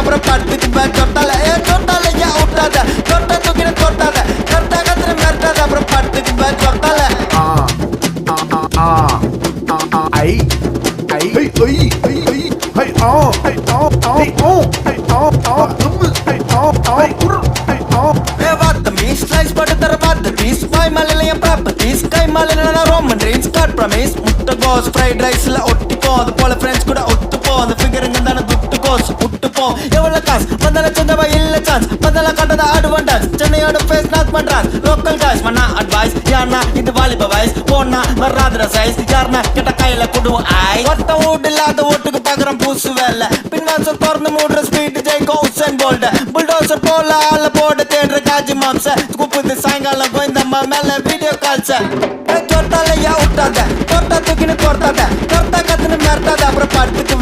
அப்புறம் படுத்துக்கு தொட்டால தொட்டால ஏன் விட்டாத தொட்ட தூக்கின தொட்டாத கரெக்டா கத்துற மிரட்டாத அப்புறம் படுத்துக்கு தொட்டால ஐ ஐ ஐ ஐ ஐ ஐ ஐ ஆ ஐ ஆ ஆ ஆ ஐ ஆ ஆ நம்ம ஐ ஆ ஆ குர் ஐ ஆ ஏ வாத்த மீஸ் ஸ்லைஸ் போட்டு தர வாத்த பீஸ் வாய் மலையில என் ப்ராப்பர்ட்டிஸ் கை மலையில நான் ரோமன் ட்ரீம்ஸ் காட் ப்ரமிஸ் முட்டை கோஸ் ஃப்ரைட் ரைஸ்ல ஒட்டிப்போ அது போல ஃப்ரெண்ட்ஸ் கூட ஒத்துப்போ அந்த ஃபிகருங்க தானே துட்டு கோஸ் விட்டுப்போ எவ்வளவு காசு வந்தால சொந்தவா இல்ல சான்ஸ் வந்தால கண்டத அட்வான்டேஜ் சென்னையோட ஃபேஸ் நாக் பண்றான் லோக்கல் காய்ஸ் மண்ணா அட்வைஸ் யாருனா இது வாலிப வயசு போனா வராதுற சைஸ் யாருனா கிட்ட கையில குடுவோம் ஐ ஒத்த வீடு இல்லாத ஓட்டுக்கு பாக்குறோம் பூசு வேலை பின்வாசல் திறந்து மூடுற ஸ்பீட் ஜெயிக்கும் உசேன் போல்ட் புல்டோசர் போல ஆள போட தேடுற காஜி மாம்ச கூப்பிட்டு சாயங்காலம் கோயந்தம்மா மேல வீடியோ கால்ஸ் தொட்டால யா விட்டாத தொட்டா தூக்கின்னு தொட்டாத தொட்டா கத்துன்னு மிரட்டாத அப்புறம் படுத்துக்கு